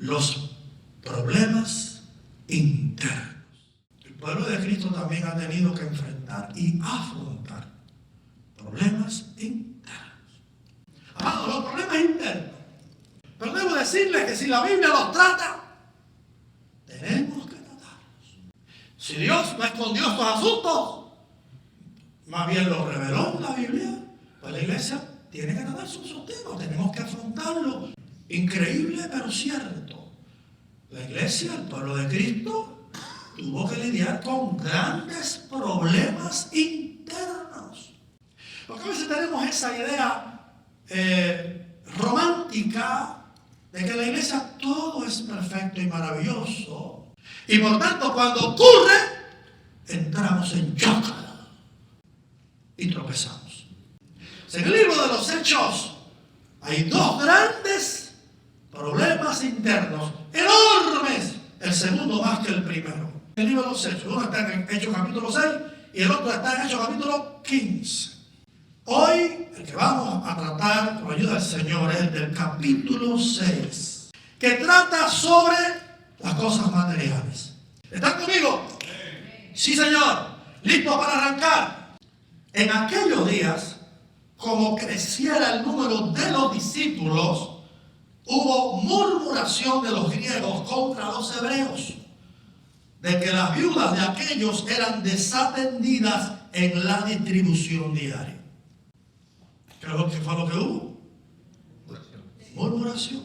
los problemas internos. El pueblo de Cristo también ha tenido que enfrentar y afrontar problemas internos. Amados, los problemas internos. Pero debo decirles que si la Biblia los trata, tenemos que tratarlos. Si Dios no escondió estos asuntos, más bien los reveló en la Biblia, pues la iglesia tiene que tratar sus temas, tenemos que afrontarlo. Increíble, pero cierto. La iglesia, el pueblo de Cristo, tuvo que lidiar con grandes problemas internos. Porque a veces tenemos esa idea romántica de que en la iglesia todo es perfecto y maravilloso. Y por tanto, cuando ocurre, entramos en shock y tropezamos. En el libro de los Hechos hay dos grandes problemas internos, enormes. El segundo más que el primero. El libro de los Hechos, uno está en Hechos capítulo 6 y el otro está en Hechos capítulo 15. Hoy el que vamos a tratar con la ayuda del Señor es el del capítulo 6, que trata sobre las cosas materiales. ¿Están conmigo? Sí, Señor. ¿Listos para arrancar? En aquellos días, como creciera el número de los discípulos, hubo murmuración de los griegos contra los hebreos, de que las viudas de aquellos eran desatendidas en la distribución diaria. ¿Qué fue lo que hubo? Murmuración.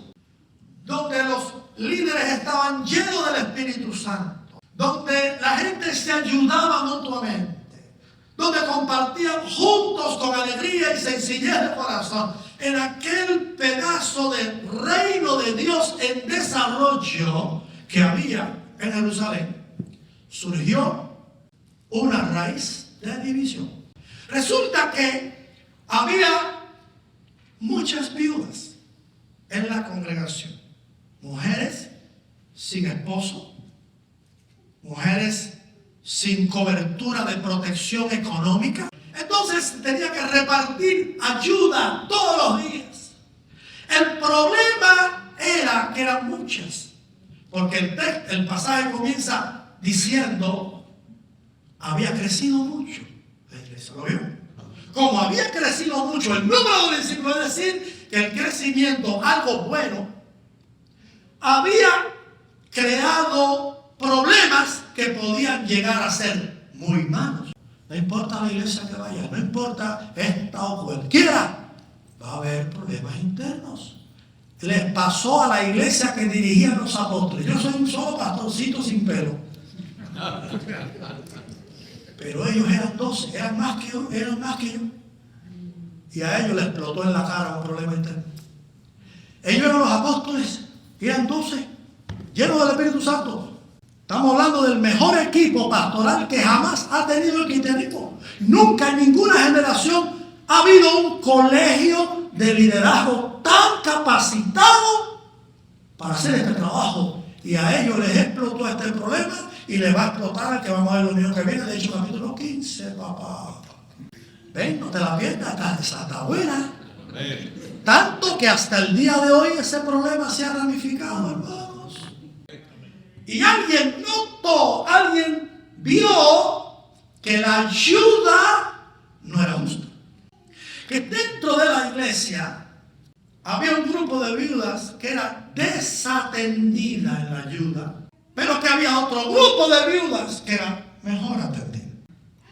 Donde los líderes estaban llenos del Espíritu Santo, donde la gente se ayudaba mutuamente, donde compartían juntos con alegría y sencillez de corazón. En aquel pedazo de reino de Dios en desarrollo que había en Jerusalén, surgió una raíz de división. Resulta que había muchas viudas en la congregación. Mujeres sin esposo, mujeres sin cobertura de protección económica. Entonces tenía que repartir ayuda todos los días. El problema era que eran muchas, porque el pasaje comienza diciendo, había crecido mucho la iglesia. ¿Lo vio? Como había crecido mucho el número de discípulos, es decir, que el crecimiento, algo bueno, había creado problemas que podían llegar a ser muy malos. No importa la iglesia que vaya, no importa esta o cualquiera, va a haber problemas internos. Les pasó a la iglesia que dirigían los apóstoles. Yo soy un solo pastorcito sin pelo. Pero ellos eran 12, eran más que yo. Y a ellos les explotó en la cara un problema interno. Ellos eran los apóstoles, eran 12, llenos del Espíritu Santo. Estamos hablando del mejor equipo pastoral que jamás ha tenido el cristianismo. Nunca en ninguna generación ha habido un colegio de liderazgo tan capacitado para hacer este trabajo. Y a ellos les explotó este problema y les va a explotar el que vamos a ver el domingo que viene. De hecho, capítulo 15, papá. Ven, no te la pierdas, está buena. Tanto que hasta el día de hoy ese problema se ha ramificado, hermanos. Y alguien notó, alguien vio que la ayuda no era justa. Que dentro de la iglesia había un grupo de viudas que era desatendida en la ayuda, pero que había otro grupo de viudas que era mejor atendida.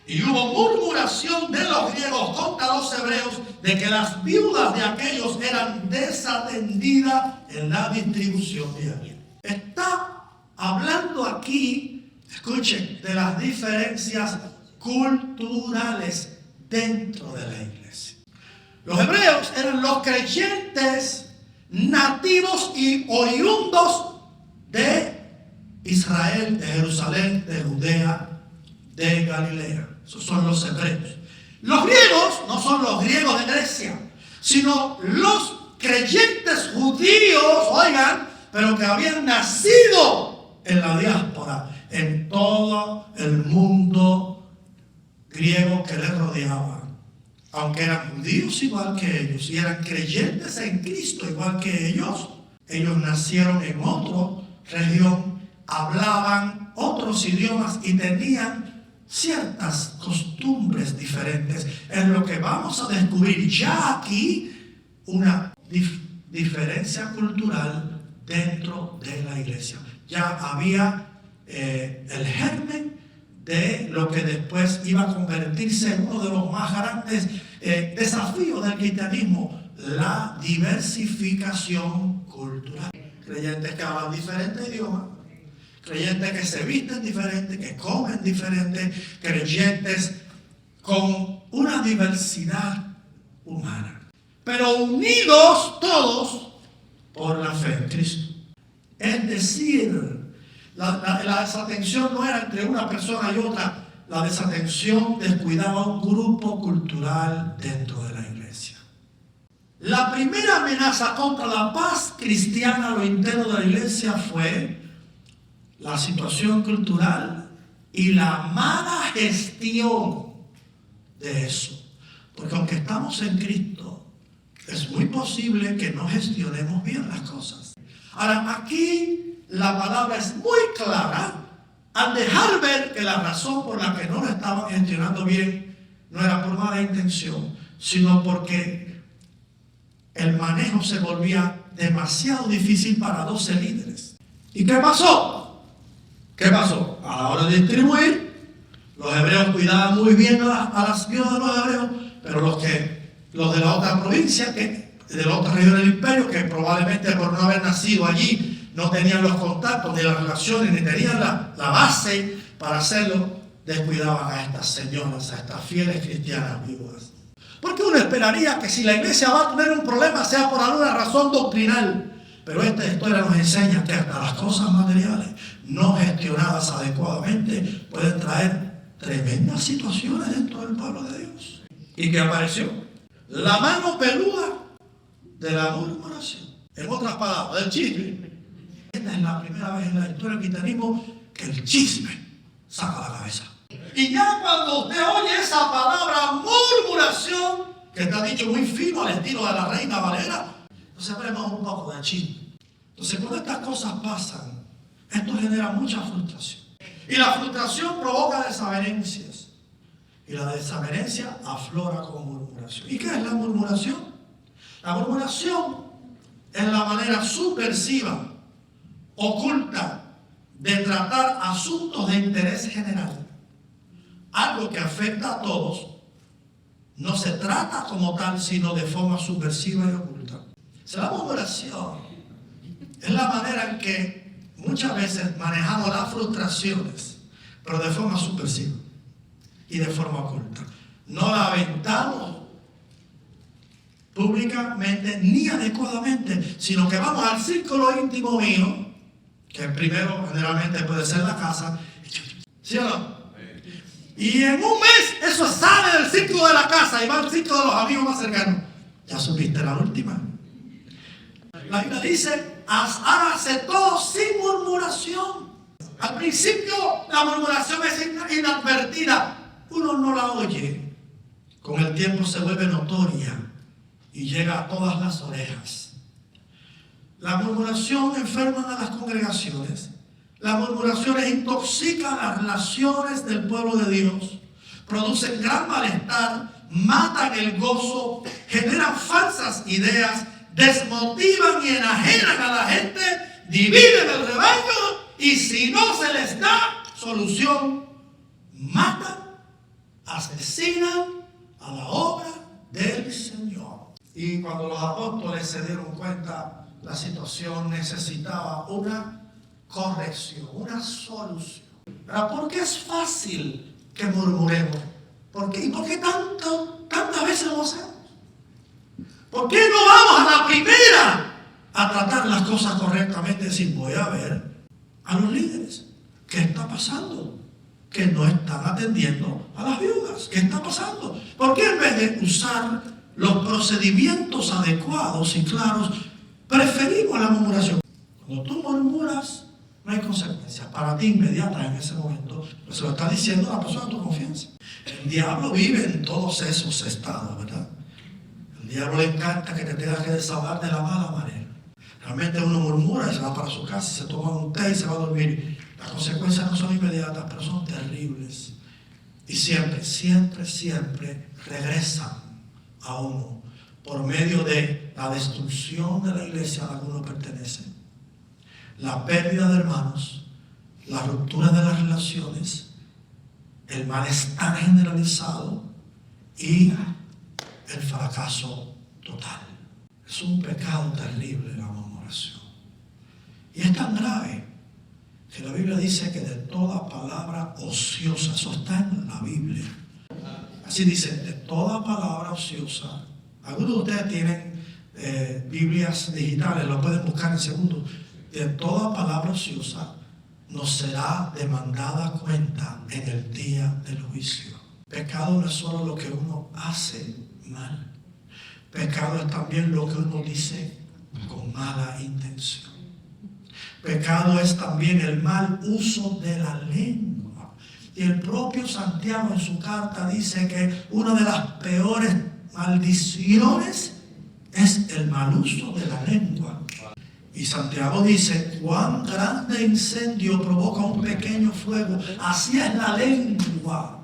Y hubo murmuración de los griegos contra los hebreos de que las viudas de aquellos eran desatendidas en la distribución diaria. Está hablando aquí, escuchen, de las diferencias culturales dentro de la iglesia. Los hebreos eran los creyentes nativos y oriundos de Israel, de Jerusalén, de Judea, de Galilea. Esos son los hebreos. Los griegos no son los griegos de Grecia, sino los creyentes judíos, oigan, pero que habían nacido en la diáspora, en todo el mundo griego que les rodeaba. Aunque eran judíos igual que ellos y eran creyentes en Cristo igual que ellos, Ellos nacieron en otra región, hablaban otros idiomas y tenían ciertas costumbres diferentes. En lo que vamos a descubrir ya aquí una diferencia cultural dentro de la iglesia. Ya había el germen de lo que después iba a convertirse en uno de los más grandes desafíos del cristianismo, la diversificación cultural. Creyentes que hablan diferentes idiomas, creyentes que se visten diferente, que comen diferente, creyentes con una diversidad humana, pero unidos todos por la fe en Cristo. Es decir, la desatención no era entre una persona y otra, la desatención descuidaba a un grupo cultural dentro de la iglesia. La primera amenaza contra la paz cristiana a lo interno de la iglesia fue la situación cultural y la mala gestión de eso. Porque aunque estamos en Cristo, es muy posible que no gestionemos bien las cosas. Ahora, aquí la palabra es muy clara al dejar ver que la razón por la que no lo estaban gestionando bien no era por mala intención, sino porque el manejo se volvía demasiado difícil para 12 líderes. ¿Y qué pasó? ¿Qué pasó? A la hora de distribuir, los hebreos cuidaban muy bien a las viudas de los hebreos, pero los de la otra provincia, de la otra región del imperio, que probablemente por no haber nacido allí, no tenían los contactos, ni las relaciones, ni tenían la base para hacerlo, descuidaban a estas señoras, a estas fieles cristianas viudas. Porque uno esperaría que si la iglesia va a tener un problema sea por alguna razón doctrinal. Pero esta historia nos enseña que hasta las cosas materiales no gestionadas adecuadamente pueden traer tremendas situaciones dentro del pueblo de Dios. ¿Y qué apareció? La mano peluda de la murmuración. En otras palabras, del chisme. Esta es la primera vez en la historia del cristianismo que el chisme saca la cabeza. Y ya cuando usted oye esa palabra murmuración, que está dicho muy fino al estilo de la Reina Valera, entonces hablemos un poco de chisme. Entonces cuando estas cosas pasan, esto genera mucha frustración. Y la frustración provoca desavenencias. Y la desavenencia aflora con murmuración. ¿Y qué es la murmuración? La murmuración es la manera subversiva, oculta, de tratar asuntos de interés general. Algo que afecta a todos, no se trata como tal, sino de forma subversiva y oculta. La murmuración es la manera en que muchas veces manejamos las frustraciones, pero de forma subversiva y de forma oculta. No la aventamos públicamente ni adecuadamente, sino que vamos al círculo íntimo mío, que primero generalmente puede ser la casa, ¿sí o no? Y en un mes eso sale del círculo de la casa y va al círculo de los amigos más cercanos. Ya supiste la última. La Biblia dice, hágase todo sin murmuración. Al principio la murmuración es inadvertida. Uno no la oye. Con el tiempo se vuelve notoria y llega a todas las orejas. La murmuración enferma a las congregaciones. Las murmuraciones intoxican las relaciones del pueblo de Dios, producen gran malestar, matan el gozo, generan falsas ideas, desmotivan y enajenan a la gente, dividen el rebaño y si no se les da solución, matan, asesinan a la obra del Señor. Y cuando los apóstoles se dieron cuenta, la situación necesitaba una corrección, una solución. ¿Pero por qué es fácil que murmuremos? ¿Y por qué tantas veces lo hacemos? ¿Por qué no vamos a la primera a tratar las cosas correctamente? Decir, voy a ver a los líderes. ¿Qué está pasando? Que no están atendiendo a las viudas. ¿Qué está pasando? ¿Por qué en vez de usar los procedimientos adecuados y claros, preferimos la murmuración? Cuando tú murmuras, no hay consecuencias para ti inmediatas en ese momento. Pero se lo está diciendo la persona de tu confianza. El diablo vive en todos esos estados, ¿verdad? El diablo le encanta que te tengas que desahogar de la mala manera. Realmente uno murmura y se va para su casa, se toma un té y se va a dormir. Las consecuencias no son inmediatas, pero son terribles. Y siempre regresan a uno por medio de la destrucción de la iglesia a la que uno pertenece, la pérdida de hermanos, la ruptura de las relaciones, el malestar generalizado y el fracaso total. Es un pecado terrible la murmuración. Y es tan grave que la Biblia dice que de toda palabra ociosa, eso está en la Biblia. Así dice, de toda palabra ociosa. Algunos de ustedes tienen Biblias digitales, lo pueden buscar en segundos. De toda palabra ociosa nos será demandada cuenta en el día del juicio. Pecado no es solo lo que uno hace mal. Pecado es también lo que uno dice con mala intención. Pecado es también el mal uso de la lengua. Y el propio Santiago en su carta dice que una de las peores maldiciones es el mal uso de la lengua. Y Santiago dice, cuán grande incendio provoca un pequeño fuego, así es la lengua.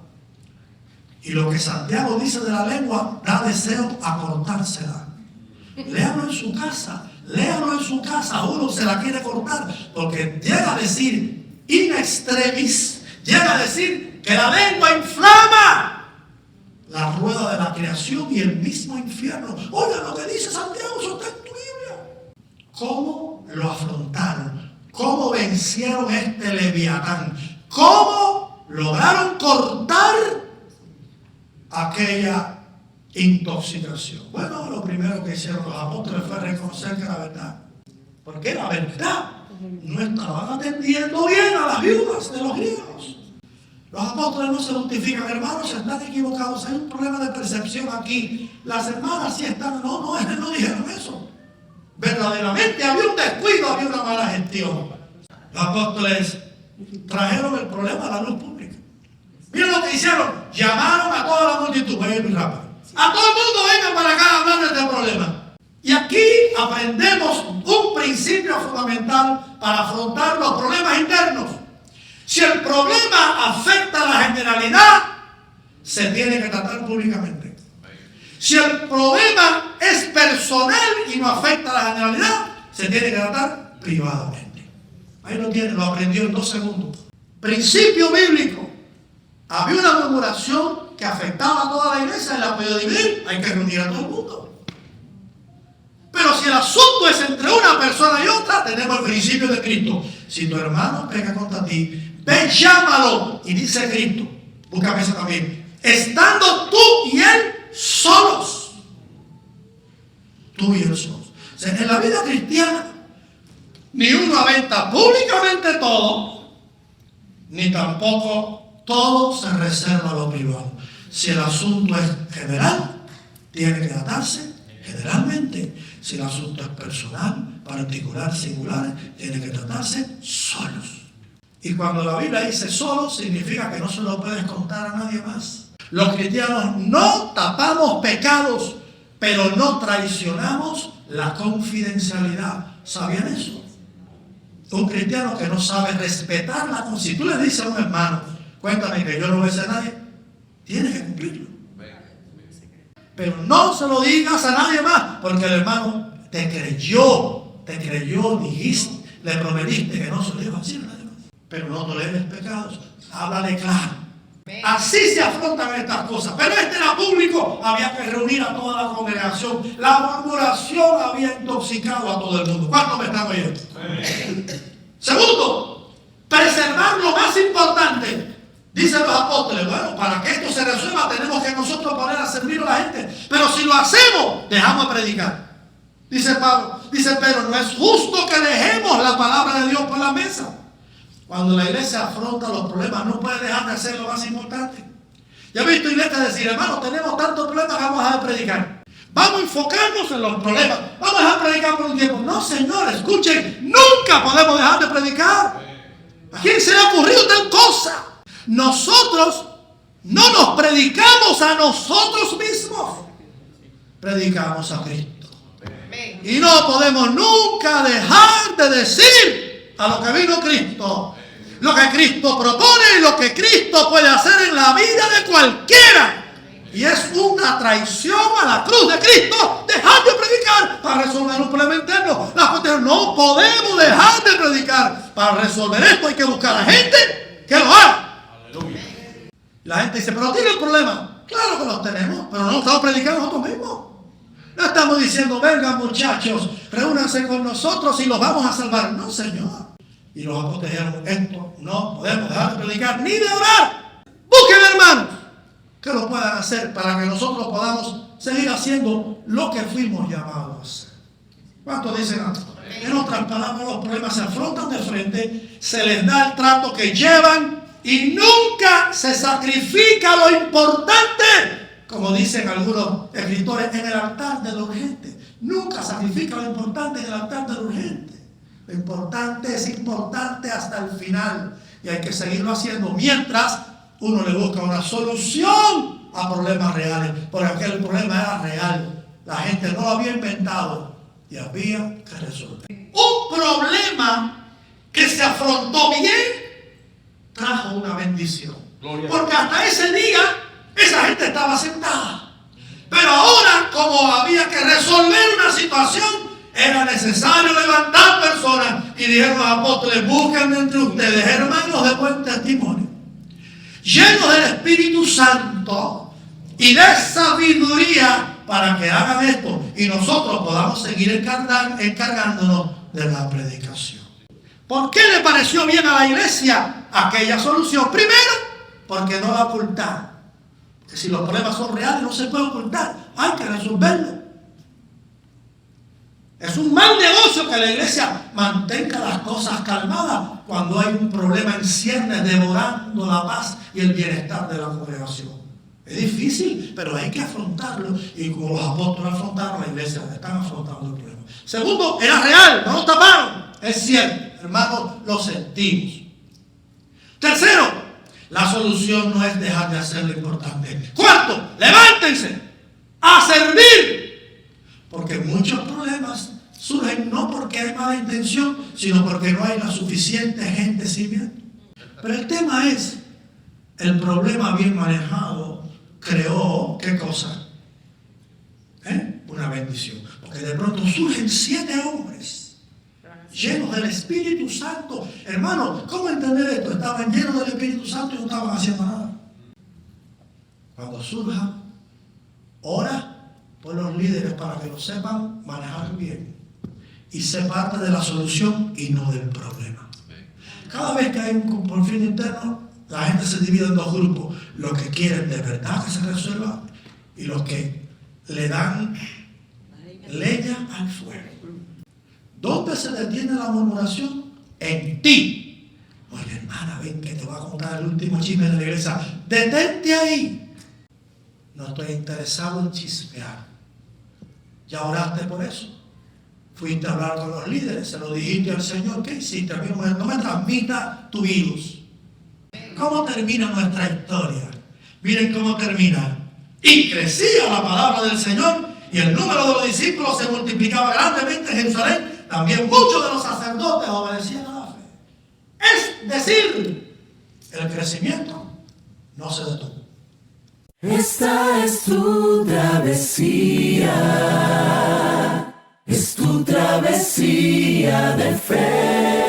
Y lo que Santiago dice de la lengua da deseo a cortársela. Léalo en su casa. Léalo en su casa, uno se la quiere cortar, porque llega a decir in extremis, llega a decir que la lengua inflama la rueda de la creación y el mismo infierno. Oiga lo que dice Santiago, eso está en tu Biblia. ¿Cómo lo afrontaron? ¿Cómo vencieron este leviatán? ¿Cómo lograron cortar aquella intoxicación? Bueno, lo primero que hicieron los apóstoles fue reconocer que era verdad. Porque la verdad no estaban atendiendo bien a las viudas de los griegos. Los apóstoles no se justifican, hermanos, están equivocados. Hay un problema de percepción aquí. Las hermanas sí están, no dijeron eso. Verdaderamente había un descuido, había una mala gestión. Los apóstoles trajeron el problema a la luz pública. Miren lo que hicieron. Llamaron a toda la multitud. Voy a ir muy rápido. A todo el mundo vengan para acá a hablar de este problema. Y aquí aprendemos un principio fundamental para afrontar los problemas internos. Si el problema afecta a la generalidad, se tiene que tratar públicamente. Si el problema es personal y no afecta a la generalidad, se tiene que tratar privadamente. Ahí lo tiene, lo aprendió en 2 segundos. Principio bíblico. Había una murmuración que afectaba a toda la iglesia y la podía dividir. Hay que reunir a todo el mundo. Pero si el asunto es entre una persona y otra, tenemos el principio de Cristo. Si tu hermano peca contra ti, ven, llámalo. Y dice Cristo, búscame eso también, estando tú y él solos. Tú y él solos. O sea, en la vida cristiana, ni uno aventa públicamente todo, ni tampoco todo se reserva a lo privado. Si el asunto es general, tiene que tratarse generalmente. Si el asunto es personal, particular, singular, tiene que tratarse solos. Y cuando la Biblia dice solos, significa que no se lo puedes contar a nadie más. Los cristianos no tapamos pecados, pero no traicionamos la confidencialidad. ¿Sabían eso? Un cristiano que no sabe respetar la confidencialidad. Si tú le dices a un hermano, cuéntame que yo no besé a nadie, tienes que cumplirlo. Pero no se lo digas a nadie más, porque el hermano te creyó, dijiste, le prometiste que no se lo iba a decir a nadie más. Pero no toleres pecados, háblale claro. Así se afrontan estas cosas. Pero este era público, había que reunir a toda la congregación. La murmuración había intoxicado a todo el mundo. ¿Cuántos me están oyendo? Segundo, preservar lo más importante. Dicen los apóstoles, bueno, para que esto se resuelva tenemos que nosotros poner a servir a la gente. Pero si lo hacemos, dejamos de predicar. Dice Pedro, no es justo que dejemos la palabra de Dios por la mesa. Cuando la iglesia afronta los problemas, no puede dejar de hacer lo más importante. Ya he visto iglesias decir, hermano, tenemos tantos problemas que vamos a dejar de predicar. Vamos a enfocarnos en los problemas. Vamos a dejar de predicar por un tiempo. No, señor, escuchen, nunca podemos dejar de predicar. ¿A quién se le ha ocurrido tal cosa? Nosotros no nos predicamos a nosotros mismos, predicamos a Cristo. Y no podemos nunca dejar de decir a lo que vino Cristo, lo que Cristo propone y lo que Cristo puede hacer en la vida de cualquiera. Y es una traición a la cruz de Cristo dejar de predicar para resolver un problema interno. No podemos dejar de predicar para resolver esto. Hay que buscar a gente que lo haga. Aleluya. La gente dice, pero tiene el problema. Claro que los tenemos, pero no estamos predicando nosotros mismos. No estamos diciendo, vengan muchachos, reúnanse con nosotros y los vamos a salvar. No, Señor. Y los apóstoles dijeron, esto no podemos dejar de predicar ni de orar. Busquen hermanos que lo puedan hacer para que nosotros podamos seguir haciendo lo que fuimos llamados a hacer. ¿Cuántos dicen amén? En otras palabras, los problemas se afrontan de frente, se les da el trato que llevan y nunca se sacrifica lo importante, como dicen algunos escritores, en el altar de lo urgente. Nunca sacrifica lo importante en el altar de lo urgente. Lo importante es importante hasta el final y hay que seguirlo haciendo mientras uno le busca una solución a problemas reales, porque aquel problema era real. La gente no lo había inventado y había que resolver. Un problema que se afrontó bien trajo una bendición. Porque hasta ese día esa gente estaba sentada. Pero ahora, como había que resolver una situación, era necesario levantar personas. Y dijeron los apóstoles, busquen entre ustedes hermanos de buen testimonio, llenos del Espíritu Santo y de sabiduría, para que hagan esto y nosotros podamos seguir encargándonos de la predicación. ¿Por qué le pareció bien a la iglesia aquella solución? Primero, porque no la ocultaron. Que si los problemas son reales no se puede ocultar, hay que resolverlo. Es un mal negocio que la iglesia mantenga las cosas calmadas cuando hay un problema en ciernes devorando la paz y el bienestar de la congregación. Es difícil, pero hay que afrontarlo. Y como los apóstoles afrontaron, la iglesia están afrontando el problema. Segundo, era real, no lo taparon. Es cierto, hermanos, lo sentimos. Tercero, la solución no es dejar de hacer lo importante. Cuarto, levántense a servir. Porque muchos problemas surgen no porque hay mala intención, sino porque no hay la suficiente gente sirviendo. Pero el tema es, el problema bien manejado creó, ¿qué cosa? Una bendición. Porque de pronto surgen 7 hombres llenos del Espíritu Santo. Hermano, ¿cómo entender esto? Estaban llenos del Espíritu Santo y no estaban haciendo nada. Cuando surja, ora por los líderes para que lo sepan manejar bien y se parte de la solución y no del problema. Cada vez que hay un conflicto interno, la gente se divide en 2 grupos: los que quieren de verdad que se resuelva y los que le dan leña al fuego. ¿Dónde se detiene la murmuración? En ti. Oye, hermana, ven que te voy a contar el último chisme de la iglesia. Detente ahí. No estoy interesado en chismear. ¿Ya oraste por eso? Fuiste a hablar con los líderes, se lo dijiste al Señor. ¿Qué hiciste? A mí no me transmita tu virus. ¿Cómo termina nuestra historia? Miren cómo termina. Y crecía la palabra del Señor y el número de los discípulos se multiplicaba grandemente en Jerusalén. También muchos de los sacerdotes obedecían a la fe. Es decir, el crecimiento no se detuvo. Esta es tu travesía, es tu travesía de fe.